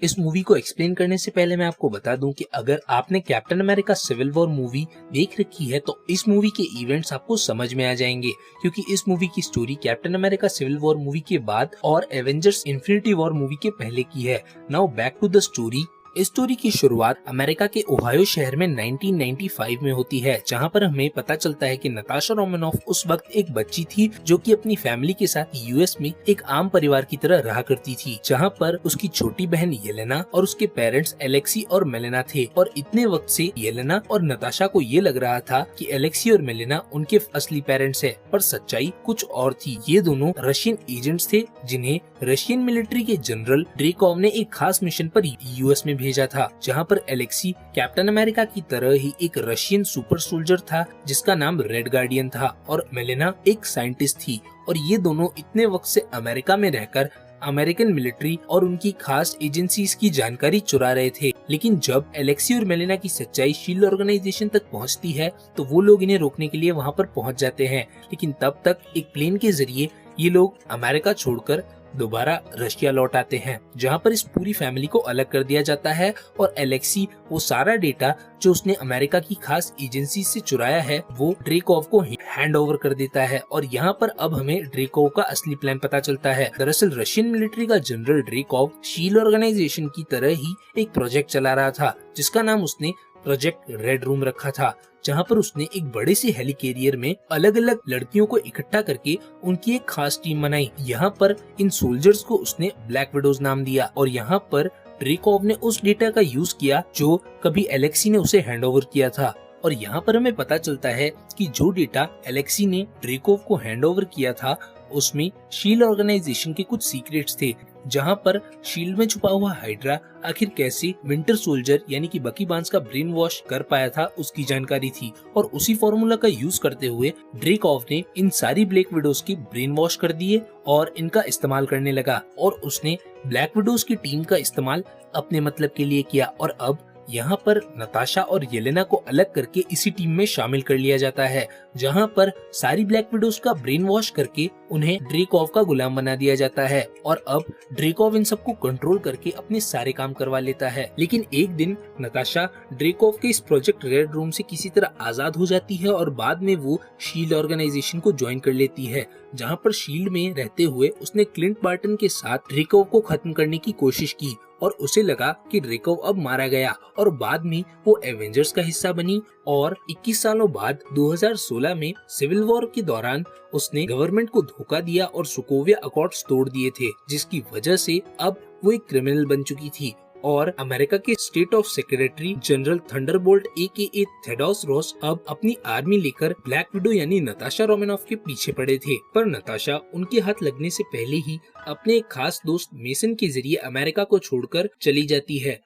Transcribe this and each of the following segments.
इस मूवी को एक्सप्लेन करने से पहले मैं आपको बता दूं कि अगर आपने Captain America Civil War movie देख रखी है तो इस मूवी के इवेंट्स आपको समझ में आ जाएंगे, क्योंकि इस मूवी की story Captain America Civil War movie के बाद और एवेंजर्स इन्फिनिटी वॉर मूवी के पहले की है। Now back to the story. इस स्टोरी की शुरुआत अमेरिका के ओहायो शहर में 1995 में होती है, जहां पर हमें पता चलता है कि नताशा रोमानोफ उस वक्त एक बच्ची थी जो कि अपनी फैमिली के साथ यूएस में एक आम परिवार की तरह रहा करती थी, जहां पर उसकी छोटी बहन येलेना और उसके पेरेंट्स एलेक्सी और मेलेना थे। और इतने वक्त से येलेना और नताशा को ये लग रहा था कि एलेक्सी और मेलेना उनके असली पेरेंट्स है, पर सच्चाई कुछ और थी। ये दोनों रशियन एजेंट्स थे जिन्हें रशियन मिलिट्री के जनरल ड्रेकोव ने एक खास मिशन पर यूएस में भेजा था, जहां पर एलेक्सी कैप्टन अमेरिका की तरह ही एक रशियन सुपर सोल्जर था जिसका नाम रेड गार्डियन था, और मेलेना एक साइंटिस्ट थी। और ये दोनों इतने वक्त से अमेरिका में रहकर अमेरिकन मिलिट्री और उनकी खास एजेंसीज की जानकारी चुरा रहे थे। लेकिन जब एलेक्सी और मेलेना की सच्चाई शील्ड ऑर्गेनाइजेशन तक पहुंचती है तो वो लोग इन्हें रोकने के लिए वहां पर पहुंच जाते हैं। लेकिन तब तक एक प्लेन के जरिए ये लोग अमेरिका छोड़कर दोबारा रशिया लौट आते हैं, जहां पर इस पूरी फैमिली को अलग कर दिया जाता है और एलेक्सी वो सारा डेटा जो उसने अमेरिका की खास एजेंसी से चुराया है वो ड्रेकोव को हैंड ओवर कर देता है। और यहाँ पर अब हमें ड्रेकोव का असली प्लान पता चलता है। दरअसल रशियन मिलिट्री का जनरल ड्रेकोव शील्ड ऑर्गेनाइजेशन की तरह ही एक प्रोजेक्ट चला रहा था, जिसका नाम उसने प्रोजेक्ट रेड रूम रखा था, जहां पर उसने एक बड़े से हेलीकैरियर में अलग अलग लड़कियों को इकट्ठा करके उनकी एक खास टीम बनाई। यहाँ पर इन सोल्जर्स को उसने ब्लैक विडोज नाम दिया। और यहाँ पर ड्रेकोव ने उस डेटा का यूज किया जो कभी एलेक्सी ने उसे हैंड ओवर किया था। और यहाँ पर हमें पता चलता है कि जो डेटा एलेक्सी ने ड्रेकोव को हैंड ओवर किया था उसमें शील्ड ऑर्गेनाइजेशन के कुछ सीक्रेट्स थे, जहां पर शील्ड में छुपा हुआ हाइड्रा आखिर कैसे विंटर सोल्जर यानी कि बकी बार्न्स का ब्रेन वॉश कर पाया था उसकी जानकारी थी। और उसी फॉर्मूला का यूज करते हुए ड्रेकोव ने इन सारी ब्लैक विडोज की ब्रेन वॉश कर दिए और इनका इस्तेमाल करने लगा। और उसने ब्लैक विडोज की टीम का इस्तेमाल अपने मतलब के लिए किया। और अब यहाँ पर नताशा और येलेना को अलग करके इसी टीम में शामिल कर लिया जाता है, जहाँ पर सारी ब्लैक विडोज का ब्रेन वॉश करके उन्हें ड्रेकोव का गुलाम बना दिया जाता है। और अब ड्रेकोव इन सबको कंट्रोल करके अपने सारे काम करवा लेता है। लेकिन एक दिन नताशा ड्रेकोव के इस प्रोजेक्ट रेड रूम से किसी तरह आजाद हो जाती है और बाद में वो शील्ड ऑर्गेनाइजेशन को ज्वाइन कर लेती है, जहाँ पर शील्ड में रहते हुए उसने क्लिंट बार्टन के साथ ड्रेकोव को खत्म करने की कोशिश की। और उसे लगा कि ड्रेकोव अब मारा गया और बाद में वो एवेंजर्स का हिस्सा बनी। और 21 सालों बाद 2016 में सिविल वॉर के दौरान उसने गवर्नमेंट को धोखा दिया और सोकोविया अकॉर्ड्स तोड़ दिए थे, जिसकी वजह से अब वो एक क्रिमिनल बन चुकी थी। और अमेरिका के state of secretary general Thunderbolt AKA Thaddeus Ross अब अपनी आर्मी लेकर ब्लैक विडो यानी नताशा रोमानोफ के पीछे पड़े थे। पर नताशा उनके हाथ लगने से पहले ही अपने एक खास दोस्त मेसन के जरिए अमेरिका को छोड़कर चली जाती है।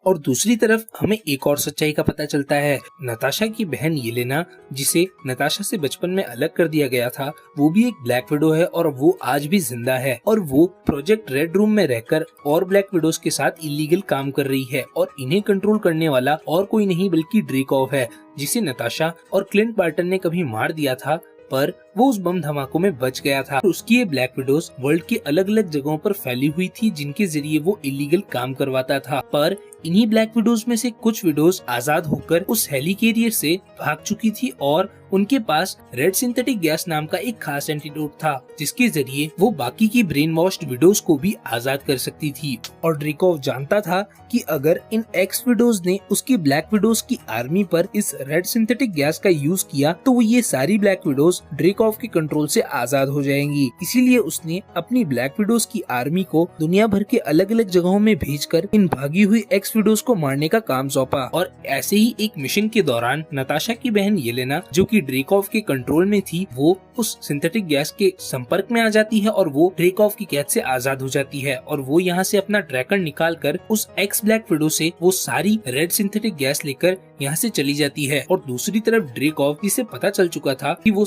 और दूसरी तरफ हमें एक और सच्चाई का पता चलता है। नताशा की बहन येलेना, जिसे नताशा से बचपन में अलग कर दिया गया था, वो भी एक ब्लैक विडो है और वो आज भी जिंदा है। और वो प्रोजेक्ट रेड रूम में रहकर और ब्लैक विडोज के साथ इलीगल काम कर रही है। और इन्हें कंट्रोल करने वाला और कोई नहीं बल्कि ड्रेकोव है, जिसे नताशा और क्लिंट बार्टन ने कभी मार दिया था, पर वो उस बम धमाकों में बच गया था। उसकी ये ब्लैक विडोज वर्ल्ड के अलग अलग जगहों पर फैली हुई थी, जिनके जरिए वो इलीगल काम करवाता था। पर इन्हीं ब्लैक विडोज में से कुछ विडोज आजाद होकर उस हेलीकैरियर से भाग चुकी थी और उनके पास रेड सिंथेटिक गैस नाम का एक खास एंटीडोट था, जिसके जरिए वो बाकी की ब्रेन वॉश्ड विडोज को भी आजाद कर सकती थी। और ड्रेकोव जानता था कि अगर इन एक्स विडोज ने उसकी ब्लैक विडोज की आर्मी पर इस रेड सिंथेटिक गैस का यूज किया तो वो ये सारी ब्लैक विडोज ड्रेकोव के कंट्रोल से आजाद हो जाएंगी। इसीलिए उसने अपनी ब्लैक विडोज की आर्मी को दुनिया भर के अलग अलग जगहों में भेजकर इन भागी हुई एक्स विडोज को मारने का काम सौंपा। और ऐसे ही एक मिशन के दौरान नताशा की बहन येलेना, जो कि ड्रेकोव के कंट्रोल में थी, वो उस सिंथेटिक गैस के संपर्क में आ जाती है और वो ड्रेकोव की कैद से आजाद हो जाती है। और वो यहाँ से अपना ट्रैकर निकाल कर उस एक्स ब्लैक विडो से वो सारी रेड सिंथेटिक गैस लेकर यहाँ से चली जाती है। और दूसरी तरफ ड्रेकोव, जिसे पता चल चुका था कि वो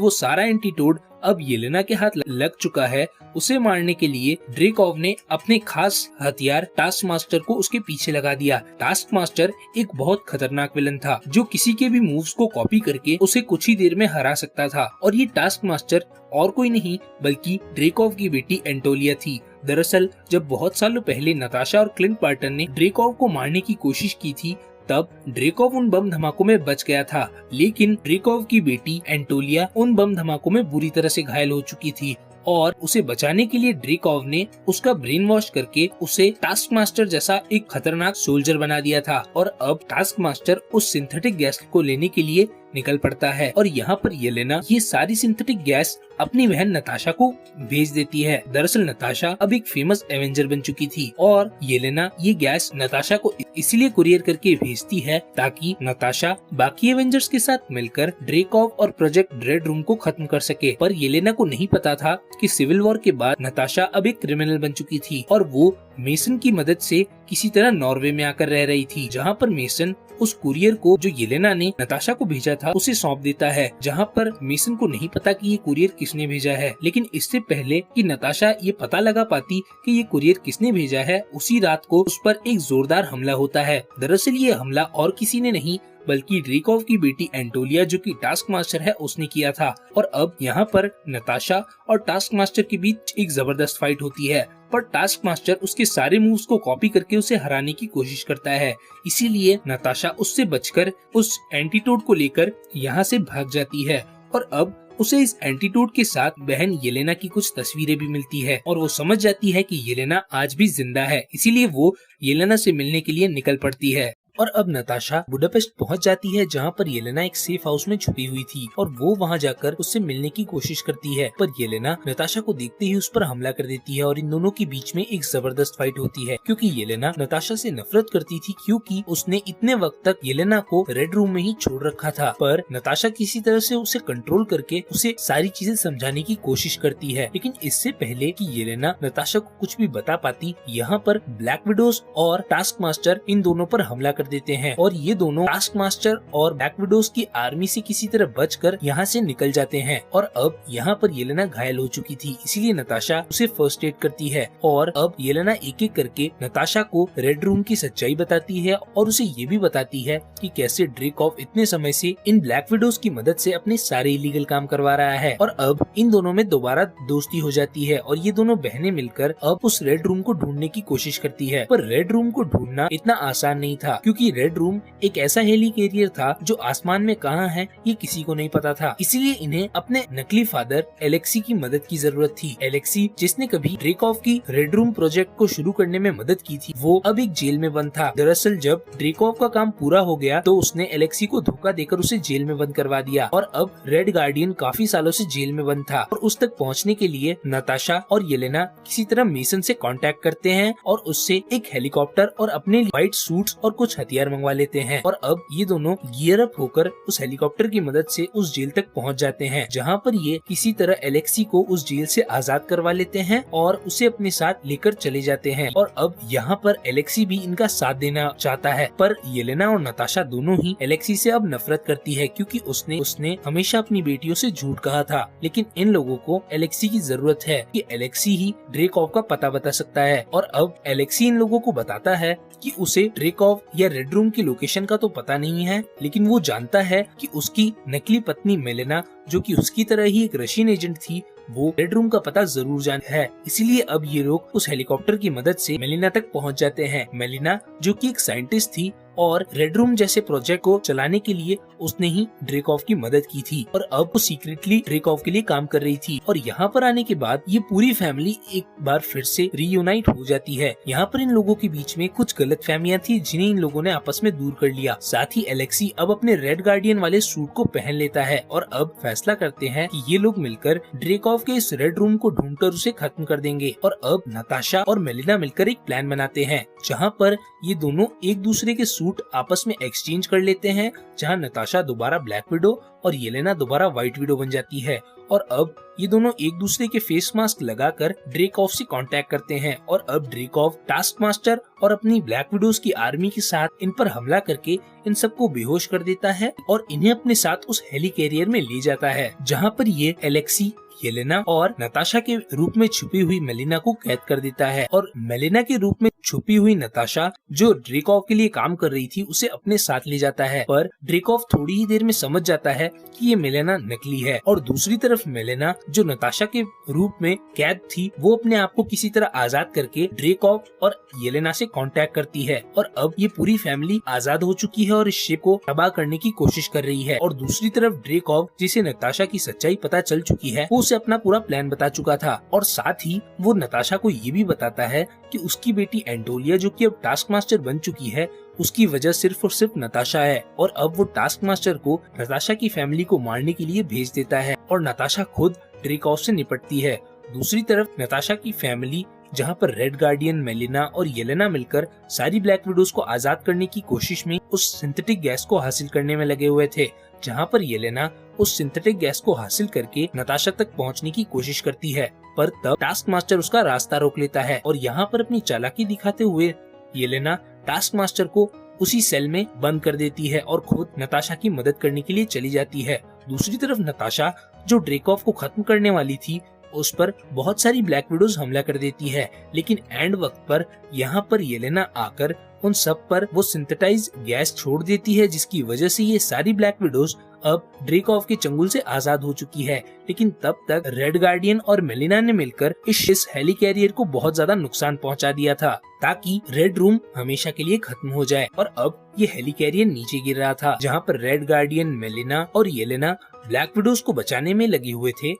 सारा एंटीटोड अब येलेना के हाथ लग चुका है, उसे मारने के लिए ड्रेकोव ने अपने खास हथियार टास्क मास्टर को उसके पीछे लगा दिया। टास्क मास्टर एक बहुत खतरनाक विलन था जो किसी के भी मूव्स को कॉपी करके उसे कुछ ही देर में हरा सकता था। और ये टास्क मास्टर और कोई नहीं बल्कि ड्रेकोव की बेटी एंटोलिया थी। दरअसल जब बहुत सालों पहले नताशा और क्लिंट बार्टन ने ड्रेकॉव को मारने की कोशिश की थी, तब ड्रेकॉव उन बम धमाकों में बच गया था, लेकिन ड्रेकॉव की बेटी एंटोलिया उन बम धमाकों में बुरी तरह से घायल हो चुकी थी और उसे बचाने के लिए ड्रेकॉव ने उसका ब्रेन वॉश करके उसे टास्क मास्टर जैसा एक खतरनाक सोल्जर बना दिया था। और अब टास्क मास्टर उस सिंथेटिक गैस को लेने के लिए निकल पड़ता है और यहाँ पर येलेना ये सारी सिंथेटिक गैस अपनी बहन नताशा को भेज देती है। दरअसल नताशा अब एक फेमस एवेंजर बन चुकी थी और येलेना ये गैस नताशा को इसलिए कुरियर करके भेजती है ताकि नताशा बाकी एवेंजर्स के साथ मिलकर ड्रेकॉव और प्रोजेक्ट रेड रूम को खत्म कर सके। पर येलेना को नहीं पता था कि सिविल वॉर के बाद नताशा अब एक क्रिमिनल बन चुकी थी और वो मेसन की मदद से किसी तरह नॉर्वे में आकर रह रही थी, जहाँ पर मेसन उस कुरियर को जो येलेना ने नताशा को भेजा था उसे सौंप देता है, जहाँ पर मेसन को नहीं पता कि ये कुरियर किसने भेजा है। लेकिन इससे पहले कि नताशा ये पता लगा पाती कि ये कुरियर किसने भेजा है, उसी रात को उस पर एक जोरदार हमला होता है। दरअसल ये हमला और किसी ने नहीं बल्कि ड्रेकॉव की बेटी एंटोलिया जो कि टास्क मास्टर है उसने किया था। और अब यहाँ पर नताशा और टास्क मास्टर के बीच एक जबरदस्त फाइट होती है, पर टास्क मास्टर उसके सारे मूव्स को कॉपी करके उसे हराने की कोशिश करता है। इसीलिए नताशा उससे बचकर उस एंटीटोड को लेकर यहाँ से भाग जाती है और अब उसे इस एंटीटोड के साथ बहन येलेना की कुछ तस्वीरें भी मिलती है और वो समझ जाती है कि येलेना आज भी जिंदा है, इसीलिए वो येलेना से मिलने के लिए निकल पड़ती है। और अब नताशा बुडापेस्ट पहुंच जाती है, जहां पर येलेना एक सेफ हाउस में छुपी हुई थी और वो वहां जाकर उससे मिलने की कोशिश करती है। पर येलेना नताशा को देखते ही उस पर हमला कर देती है और इन दोनों के बीच में एक जबरदस्त फाइट होती है, क्योंकि येलेना नताशा से नफरत करती थी क्योंकि उसने इतने वक्त तक येलेना को रेड रूम में ही छोड़ रखा था। पर नताशा किसी तरह से उसे कंट्रोल करके उसे सारी चीजें समझाने की कोशिश करती है। लेकिन इससे पहले कि येलेना नताशा को कुछ भी बता पाती, यहाँ पर ब्लैक विडोज और टास्क मास्टर इन दोनों पर हमला देते हैं और ये दोनों टास्क मास्टर और ब्लैक विडोज की आर्मी से किसी तरह बचकर यहाँ से निकल जाते हैं। और अब यहाँ पर येलेना घायल हो चुकी थी, इसीलिए नताशा उसे फर्स्ट एड करती है और अब येलेना एक एक करके नताशा को रेड रूम की सच्चाई बताती है और उसे ये भी बताती है कि कैसे ड्रेकॉव इतने समय से इन ब्लैक विडोज की मदद से अपने सारे इलीगल काम करवा रहा है। और अब इन दोनों में दोबारा दोस्ती हो जाती है और ये दोनों बहनें मिलकर अब उस रेड रूम को ढूंढने की कोशिश करती है। पर रेड रूम को ढूंढना इतना आसान नहीं था, क्योंकि रेड रूम एक ऐसा हेली कैरियर था जो आसमान में कहाँ है ये किसी को नहीं पता था। इसीलिए इन्हें अपने नकली फादर एलेक्सी की मदद की जरूरत थी। एलेक्सी जिसने कभी ड्रेकॉव की रेड रूम प्रोजेक्ट को शुरू करने में मदद की थी, वो अब एक जेल में बंद था। दरअसल जब ड्रेकॉव का काम पूरा हो गया तो उसने एलेक्सी को धोखा देकर उसे जेल में बंद करवा दिया और अब रेड गार्डियन काफी सालों से जेल में बंद था। और उस तक पहुँचने के लिए नताशा और येलेना किसी तरह मेसन से कांटेक्ट करते हैं और उससे एक हेलीकॉप्टर और अपने व्हाइट सूट्स और कुछ हथियार मंगवा लेते हैं। और अब ये दोनों गियर अप होकर उस हेलीकॉप्टर की मदद से उस जेल तक पहुंच जाते हैं, जहां पर ये किसी तरह एलेक्सी को उस जेल से आजाद करवा लेते हैं और उसे अपने साथ लेकर चले जाते हैं। और अब यहाँ पर एलेक्सी भी इनका साथ देना चाहता है, पर येलेना और नताशा दोनों ही एलेक्सी से अब नफरत करती है, क्योंकि उसने हमेशा अपनी बेटियों से झूठ कहा था। लेकिन इन लोगों को एलेक्सी की जरूरत है कि एलेक्सी ही ड्रेकॉव का पता बता सकता है। और अब एलेक्सी इन लोगों को बताता है कि उसे ड्रेकॉव या रेड रूम की लोकेशन का तो पता नहीं है, लेकिन वो जानता है कि उसकी नकली पत्नी मेलेना, जो कि उसकी तरह ही एक रशियन एजेंट थी, वो रेड रूम का पता जरूर जानती है। इसीलिए अब ये लोग उस हेलीकॉप्टर की मदद से मेलिना तक पहुंच जाते हैं। मेलिना जो कि एक साइंटिस्ट थी और रेड रूम जैसे प्रोजेक्ट को चलाने के लिए उसने ही ड्रेकॉव की मदद की थी और अब वो सीक्रेटली ड्रेकॉव के लिए काम कर रही थी। और यहाँ पर आने के बाद ये पूरी फैमिली एक बार फिर से रीयूनाइट हो जाती है। यहाँ पर इन लोगों के बीच में कुछ गलतफहमियां थी जिन्हें इन लोगों ने आपस में दूर कर लिया। साथ ही एलेक्सी अब अपने रेड गार्डियन वाले सूट को पहन लेता है और अब फैसला करते हैं कि ये लोग मिलकर ड्रेकॉव के इस रेड रूम को ढूंढकर उसे खत्म कर देंगे। और अब नताशा और मेलिना मिलकर एक प्लान बनाते हैं, जहाँ पर ये दोनों एक दूसरे के सूट आपस में एक्सचेंज कर लेते हैं, जहाँ नताशा दोबारा ब्लैक विडो और येलेना दोबारा व्हाइट विडो बन जाती है। और अब ये दोनों एक दूसरे के फेस मास्क लगाकर ड्रेकॉव से कांटेक्ट करते हैं और अब ड्रेकॉव टास्क मास्टर और अपनी ब्लैक विडोज की आर्मी के साथ इन पर हमला करके इन सबको बेहोश कर देता है और इन्हें अपने साथ उस हेली कैरियर में ले जाता है, जहाँ पर ये एलेक्सी, येलेना और नताशा के रूप में छुपी हुई मेलिना को कैद कर देता है। और मेलिना के रूप में छुपी हुई नताशा जो ड्रेकॉव के लिए काम कर रही थी उसे अपने साथ ले जाता है, पर ड्रेकॉव थोड़ी ही देर में समझ जाता है कि ये मेलेना नकली है। और दूसरी तरफ मेलेना जो नताशा के रूप में कैद थी, वो अपने आप को किसी तरह आजाद करके ड्रेकॉव और येलेना से कांटेक्ट करती है और अब ये पूरी फैमिली आजाद हो चुकी है और इस शिप को तबाह करने की कोशिश कर रही है। और दूसरी तरफ ड्रेकॉव, जिसे नताशा की सच्चाई पता चल चुकी है, वो उसे अपना पूरा प्लान बता चुका था और साथ ही वो नताशा को ये भी बताता है कि उसकी बेटी एंटोलिया, जो कि अब टास्क मास्टर बन चुकी है, उसकी वजह सिर्फ और सिर्फ नताशा है। और अब वो टास्क मास्टर को नताशा की फैमिली को मारने के लिए भेज देता है और नताशा खुद ड्रेकॉव से निपटती है। दूसरी तरफ नताशा की फैमिली, जहां पर रेड गार्डियन, मेलिना और येलेना मिलकर सारी ब्लैक विडोज को आजाद करने की कोशिश में उस सिंथेटिक गैस को हासिल करने में लगे हुए थे, जहां पर येलेना उस सिंथेटिक गैस को हासिल करके नताशा तक पहुंचने की कोशिश करती है, पर तब टास्क मास्टर उसका रास्ता रोक लेता है और यहाँ पर अपनी चालाकी दिखाते हुए येलेना टास्क मास्टर को उसी सेल में बंद कर देती है और खुद नताशा की मदद करने के लिए चली जाती है। दूसरी तरफ नताशा, जो ड्रेकॉव को खत्म करने वाली थी, उस पर बहुत सारी ब्लैक विडोज हमला कर देती है, लेकिन एंड वक्त पर यहाँ पर येलेना आकर उन सब पर वो सिंथेटाइज गैस छोड़ देती है, जिसकी वजह से ये सारी ब्लैक विडोज अब ड्रेकॉव के चंगुल से आजाद हो चुकी है। लेकिन तब तक रेड गार्डियन और मेलिना ने मिलकर इस हेली कैरियर को बहुत ज्यादा नुकसान पहुंचा दिया था, ताकि रेड रूम हमेशा के लिए खत्म हो जाए। और अब ये हेली कैरियर नीचे गिर रहा था, जहाँ पर रेड गार्डियन, मेलिना और येलेना ब्लैक विडोज को बचाने में लगे हुए थे।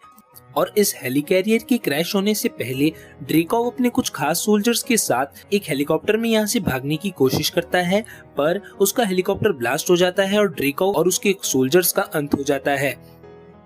और इस हेली कैरियर के क्रैश होने से पहले ड्रेकॉव अपने कुछ खास सोल्जर्स के साथ एक हेलीकॉप्टर में यहाँ से भागने की कोशिश करता है, पर उसका हेलीकॉप्टर ब्लास्ट हो जाता है और ड्रेकॉव और उसके सोल्जर्स का अंत हो जाता है।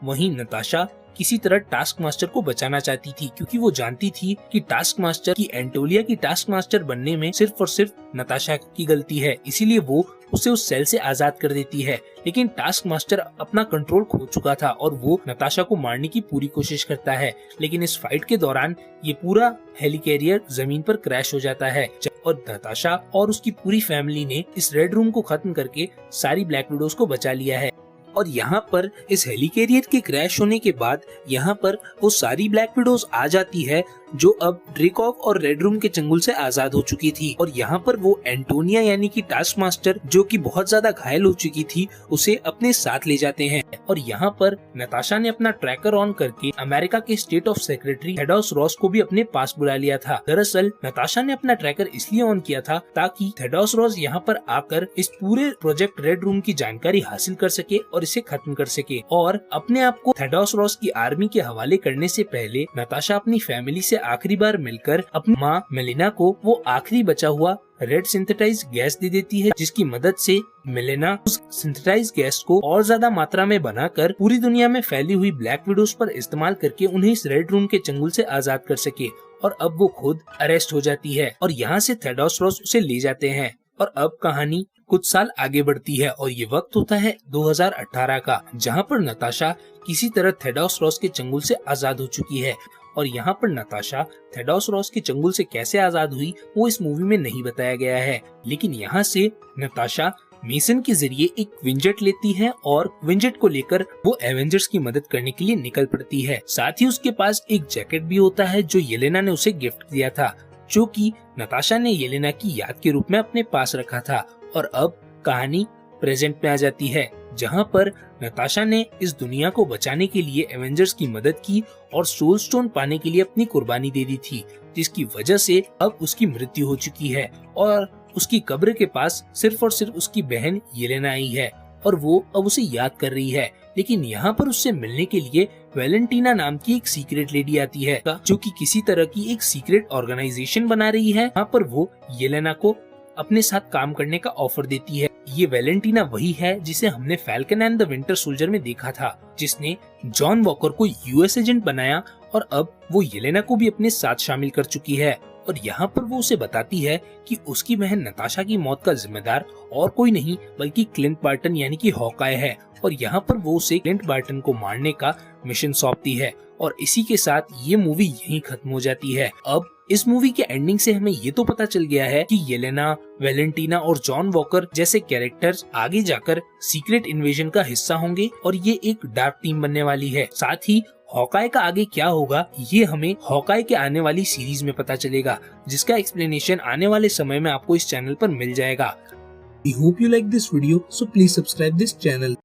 वहीं नताशा किसी तरह टास्क मास्टर को बचाना चाहती थी, क्योंकि वो जानती थी कि टास्क मास्टर की एंटोलिया की टास्क मास्टर बनने में सिर्फ और सिर्फ नताशा की गलती है, इसीलिए वो उसे उस सेल से आजाद कर देती है। लेकिन टास्क मास्टर अपना कंट्रोल खो चुका था और वो नताशा को मारने की पूरी कोशिश करता है, लेकिन इस फाइट के दौरान ये पूरा हेली कैरियर जमीन पर क्रैश हो जाता है और नताशा और उसकी पूरी फैमिली ने इस रेड रूम को खत्म करके सारी ब्लैक विडोज को बचा लिया है। और यहाँ पर इस हेली कैरियर के क्रैश होने के बाद यहाँ पर वो सारी ब्लैक विडोज आ जाती है, जो अब ड्रेकॉव और रेड रूम के चंगुल से आजाद हो चुकी थी। और यहाँ पर वो एंटोनिया यानी कि टास्क मास्टर, जो कि बहुत ज्यादा घायल हो चुकी थी, उसे अपने साथ ले जाते हैं। और यहाँ पर नताशा ने अपना ट्रैकर ऑन करके अमेरिका के स्टेट ऑफ सेक्रेटरी थेडोस रॉस को भी अपने पास बुला लिया था। दरअसल नताशा ने अपना ट्रैकर इसलिए ऑन किया था ताकि थेडोस रॉस यहाँ पर आकर इस पूरे प्रोजेक्ट रेड रूम की जानकारी हासिल कर सके और इसे खत्म कर सके। और अपने आप को थेडोस रॉस की आर्मी के हवाले करने से पहले नताशा अपनी फैमिली से आखिरी बार मिलकर अपनी माँ मेलिना को वो आखिरी बचा हुआ रेड सिंथेटाइज गैस दे देती है, जिसकी मदद से मेलिना उस सिंथेटाइज गैस को और ज्यादा मात्रा में बनाकर पूरी दुनिया में फैली हुई ब्लैक विडोज पर इस्तेमाल करके उन्हें इस रेड रूम के चंगुल से आजाद कर सके। और अब वो खुद अरेस्ट हो जाती है और यहाँ से थेडोस रॉस उसे ले जाते हैं। और अब कहानी कुछ साल आगे बढ़ती है और ये वक्त होता है 2018 का, जहाँ पर नताशा किसी तरह थेडोस रॉस के चंगुल से आजाद हो चुकी है। और यहाँ पर नताशा थेडोस रॉस के चंगुल से कैसे आजाद हुई वो इस मूवी में नहीं बताया गया है, लेकिन यहाँ से नताशा मेसन के जरिए एक विंजेट लेती है और विंजेट को लेकर वो एवेंजर्स की मदद करने के लिए निकल पड़ती है। साथ ही उसके पास एक जैकेट भी होता है जो येलेना ने उसे गिफ्ट दिया था, जो कि नताशा ने येलेना की याद के रूप में अपने पास रखा था। और अब कहानी प्रेजेंट में आ जाती है, जहाँ पर नताशा ने इस दुनिया को बचाने के लिए एवेंजर्स की मदद की और सोल स्टोन पाने के लिए अपनी कुर्बानी दे दी थी, जिसकी वजह से अब उसकी मृत्यु हो चुकी है और उसकी कब्र के पास सिर्फ और सिर्फ उसकी बहन येलेना आई है और वो अब उसे याद कर रही है। लेकिन यहाँ पर उससे मिलने के लिए वैलेंटीना नाम की एक सीक्रेट लेडी आती है, जो कि किसी तरह की एक सीक्रेट ऑर्गेनाइजेशन बना रही है। यहाँ पर वो येलेना को अपने साथ काम करने का ऑफर देती है। ये वैलेंटीना वही है जिसे हमने falcon and the winter soldier में देखा था, जिसने जॉन वॉकर को यूएस एजेंट बनाया और अब वो येलेना को भी अपने साथ शामिल कर चुकी है। और यहाँ पर वो उसे बताती है कि उसकी बहन नताशा की मौत का जिम्मेदार और कोई नहीं बल्कि क्लिंट बार्टन यानी कि हॉकाय है। और यहाँ पर वो उसे क्लिंट बार्टन को मारने का मिशन सौंपती है और इसी के साथ ये मूवी यहीं खत्म हो जाती है। अब इस मूवी के एंडिंग से हमें ये तो पता चल गया है कि येलेना, वैलेंटीना और जॉन वॉकर जैसे कैरेक्टर्स आगे जाकर सीक्रेट इन्वेजन का हिस्सा होंगे और ये एक डार्क टीम बनने वाली है। साथ ही हॉकाई का आगे क्या होगा ये हमें हॉकाई के आने वाली सीरीज में पता चलेगा, जिसका एक्सप्लेनेशन आने वाले समय में आपको इस चैनल पर मिल जाएगा। We hope you like this video, so please subscribe this channel.